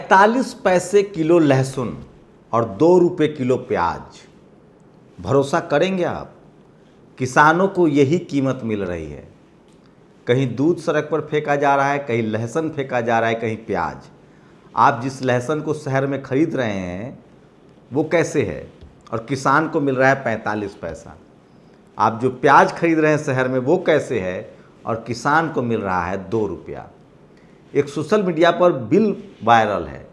45 पैसे किलो लहसुन और 2 रुपये किलो प्याज। भरोसा करेंगे आप? किसानों को यही कीमत मिल रही है। कहीं दूध सड़क पर फेंका जा रहा है, कहीं लहसुन फेंका जा रहा है, कहीं प्याज। आप जिस लहसुन को शहर में खरीद रहे हैं वो कैसे है, और किसान को मिल रहा है 45 पैसा। आप जो प्याज खरीद रहे हैं शहर में वो कैसे है, और किसान को मिल रहा है 2 रुपया। एक सोशल मीडिया पर बिल वायरल है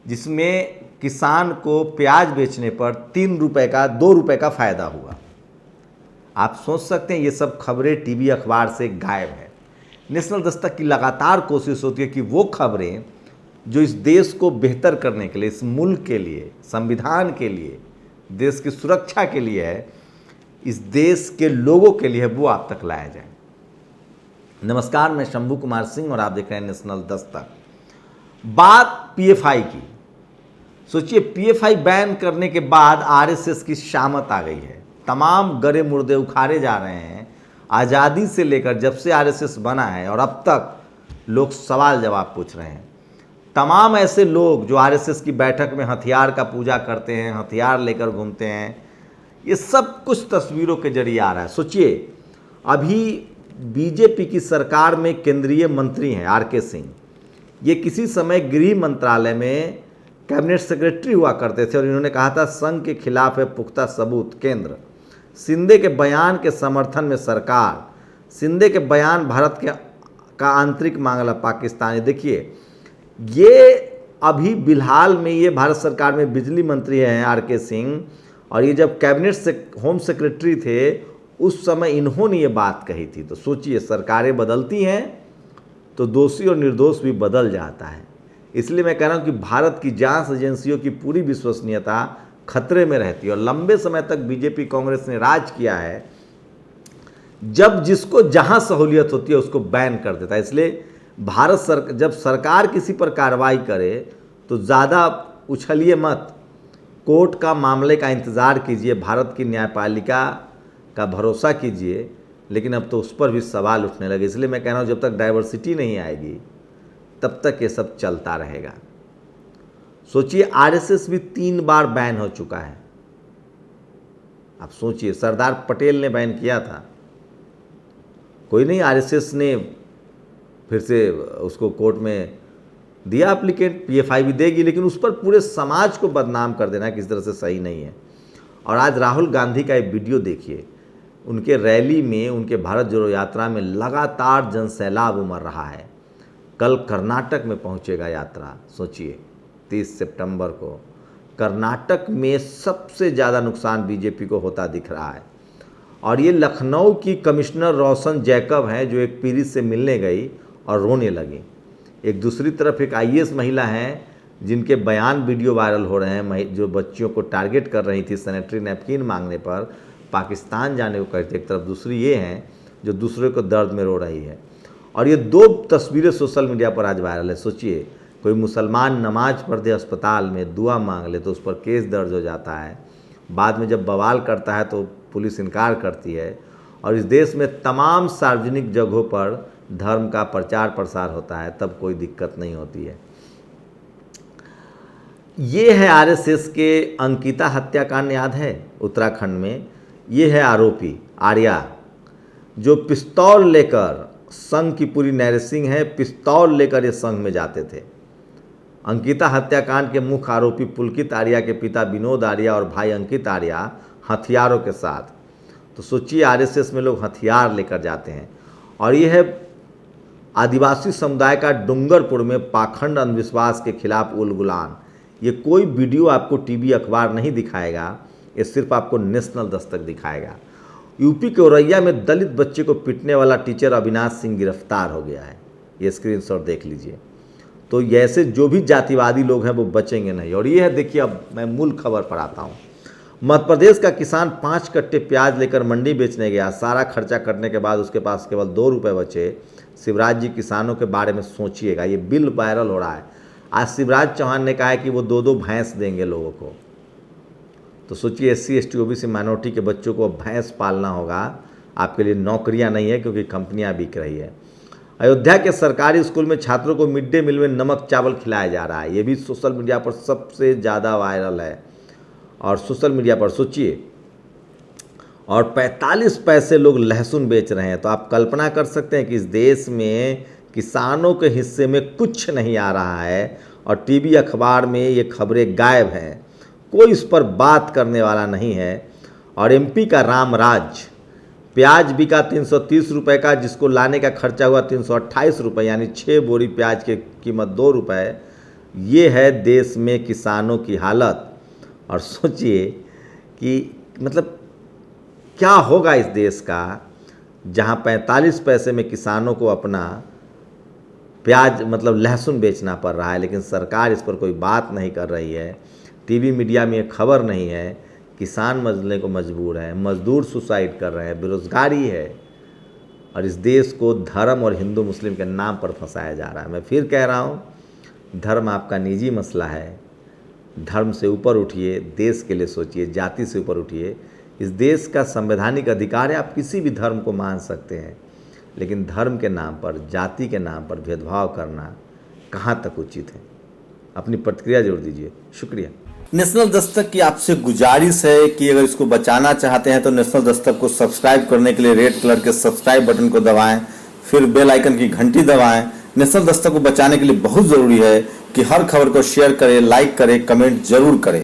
जिसमें किसान को प्याज बेचने पर 3 रुपये का 2 रुपये का फ़ायदा हुआ। आप सोच सकते हैं ये सब खबरें टीवी अखबार से गायब है। नेशनल दस्तक की लगातार कोशिश होती है कि वो खबरें जो इस देश को बेहतर करने के लिए, इस मुल्क के लिए, संविधान के लिए, देश की सुरक्षा के लिए है, इस देश के लोगों के लिए है, वो आप तक लाया जाए। नमस्कार, मैं शंभू कुमार सिंह और आप देख रहे हैं नेशनल दस्तक। बात पीएफआई की। सोचिए, पीएफआई बैन करने के बाद आरएसएस की शामत आ गई है। तमाम गरे मुर्दे उखाड़े जा रहे हैं। आज़ादी से लेकर जब से आरएसएस बना है और अब तक लोग सवाल जवाब पूछ रहे हैं। तमाम ऐसे लोग जो आरएसएस की बैठक में हथियार का पूजा करते हैं, हथियार लेकर घूमते हैं, ये सब कुछ तस्वीरों के जरिए आ रहा है। सोचिए, अभी बीजेपी की सरकार में केंद्रीय मंत्री हैं आरके सिंह। ये किसी समय गृह मंत्रालय में कैबिनेट सेक्रेटरी हुआ करते थे और इन्होंने कहा था संघ के खिलाफ है पुख्ता सबूत केंद्र। शिंदे के बयान के समर्थन में सरकार। शिंदे के बयान भारत का आंतरिक मामला पाकिस्तानी। देखिए, ये अभी फिलहाल में ये भारत सरकार में बिजली मंत्री हैं आरके सिंह, और ये जब कैबिनेट से होम सेक्रेटरी थे उस समय इन्होंने ये बात कही थी। तो सोचिए, सरकारें बदलती हैं तो दोषी और निर्दोष भी बदल जाता है। इसलिए मैं कह रहा हूँ कि भारत की जांच एजेंसियों की पूरी विश्वसनीयता खतरे में रहती है। और लंबे समय तक बीजेपी कांग्रेस ने राज किया है, जब जिसको जहां सहूलियत होती है उसको बैन कर देता है। इसलिए जब सरकार किसी पर कार्रवाई करे तो ज़्यादा उछलिए मत, कोर्ट का मामले का इंतज़ार कीजिए, भारत की न्यायपालिका का भरोसा कीजिए। लेकिन अब तो उस पर भी सवाल उठने लगे। इसलिए मैं कह रहा हूँ, जब तक डाइवर्सिटी नहीं आएगी तब तक ये सब चलता रहेगा। सोचिए, आरएसएस भी 3 बार बैन हो चुका है। आप सोचिए, सरदार पटेल ने बैन किया था, कोई नहीं, आरएसएस ने फिर से उसको कोर्ट में दिया एप्लीकेंट, पीएफआई भी देगी, लेकिन उस पर पूरे समाज को बदनाम कर देना किस तरह से सही नहीं है। और आज राहुल गांधी का एक वीडियो देखिए, उनके रैली में, उनके भारत जोड़ो यात्रा में लगातार जनसैलाब उमड़ रहा है। कल कर्नाटक में पहुंचेगा यात्रा। सोचिए, 30 सितंबर को कर्नाटक में सबसे ज़्यादा नुकसान बीजेपी को होता दिख रहा है। और ये लखनऊ की कमिश्नर रोशन जैकब हैं जो एक पीड़ित से मिलने गई और रोने लगी। एक दूसरी तरफ एक आईएएस महिला हैं जिनके बयान वीडियो वायरल हो रहे हैं, जो बच्चियों को टारगेट कर रही थी सैनिटरी नैपकिन मांगने पर पाकिस्तान जाने को कहते। एक तरफ दूसरी ये हैं जो दूसरे को दर्द में रो रही है। और ये 2 तस्वीरें सोशल मीडिया पर आज वायरल है। सोचिए, कोई मुसलमान नमाज पढ़ते अस्पताल में दुआ मांग ले तो उस पर केस दर्ज हो जाता है, बाद में जब बवाल करता है तो पुलिस इनकार करती है। और इस देश में तमाम सार्वजनिक जगहों पर धर्म का प्रचार प्रसार होता है, तब कोई दिक्कत नहीं होती है। ये है आरएसएस के अंकिता हत्याकांड, याद है उत्तराखंड में। ये है आरोपी आर्या जो पिस्तौल लेकर, संघ की पूरी नैरेसिंग है, पिस्तौल लेकर ये संघ में जाते थे। अंकिता हत्याकांड के मुख्य आरोपी पुलकित आर्या के पिता विनोद आर्या और भाई अंकित आर्या हथियारों के साथ। तो सोचिए, आरएसएस में लोग हथियार लेकर जाते हैं। और ये है आदिवासी समुदाय का डूंगरपुर में पाखंड अंधविश्वास के खिलाफ उलगुलान। ये कोई वीडियो आपको टीवी अखबार नहीं दिखाएगा, ये सिर्फ आपको नेशनल दस्तक दिखाएगा। यूपी के औरैया में दलित बच्चे को पीटने वाला टीचर अविनाश सिंह गिरफ्तार हो गया है। ये स्क्रीनशॉट देख लीजिए। तो ऐसे जो भी जातिवादी लोग हैं वो बचेंगे नहीं। और ये है, देखिए, अब मैं मूल खबर पर आता हूँ। मध्य प्रदेश का किसान 5 कट्टे प्याज लेकर मंडी बेचने गया। सारा खर्चा करने के बाद उसके पास केवल 2 रुपये बचे। शिवराज जी किसानों के बारे में सोचिएगा। ये बिल वायरल हो रहा है। आज शिवराज चौहान ने कहा है कि वो 2-2 भैंस देंगे लोगों को। तो सोचिए, एससी एसटी ओबीसी माइनॉरिटी के बच्चों को भैंस पालना होगा। आपके लिए नौकरियां नहीं है क्योंकि कंपनियां बिक रही है। अयोध्या के सरकारी स्कूल में छात्रों को मिड डे मील में नमक चावल खिलाया जा रहा है। ये भी सोशल मीडिया पर सबसे ज़्यादा वायरल है। और सोशल मीडिया पर सोचिए, और 45 पैसे लोग लहसुन बेच रहे हैं। तो आप कल्पना कर सकते हैं कि इस देश में किसानों के हिस्से में कुछ नहीं आ रहा है और टीवी अखबार में ये खबरें गायब हैं, कोई इस पर बात करने वाला नहीं है। और एमपी का रामराज, प्याज बिका 330 रुपये का, जिसको लाने का खर्चा हुआ 328 रुपये, यानी 6 बोरी प्याज की कीमत 2 रुपये। ये है देश में किसानों की हालत। और सोचिए कि मतलब क्या होगा इस देश का, जहां 45 पैसे में किसानों को अपना प्याज मतलब लहसुन बेचना पड़ रहा है, लेकिन सरकार इस पर कोई बात नहीं कर रही है। टीवी मीडिया में ये खबर नहीं है। किसान मरने को मजबूर है, मजदूर सुसाइड कर रहे हैं, बेरोजगारी है, और इस देश को धर्म और हिंदू मुस्लिम के नाम पर फंसाया जा रहा है। मैं फिर कह रहा हूँ, धर्म आपका निजी मसला है। धर्म से ऊपर उठिए, देश के लिए सोचिए, जाति से ऊपर उठिए। इस देश का संवैधानिक अधिकार है, आप किसी भी धर्म को मान सकते हैं, लेकिन धर्म के नाम पर, जाति के नाम पर भेदभाव करना कहाँ तक उचित है? अपनी प्रतिक्रिया जरूर दीजिए। शुक्रिया। नेशनल दस्तक की आपसे गुजारिश है कि अगर इसको बचाना चाहते हैं तो नेशनल दस्तक को सब्सक्राइब करने के लिए रेड कलर के सब्सक्राइब बटन को दबाएं, फिर बेल आइकन की घंटी दबाएं। नेशनल दस्तक को बचाने के लिए बहुत ज़रूरी है कि हर खबर को शेयर करें, लाइक करें, कमेंट जरूर करें।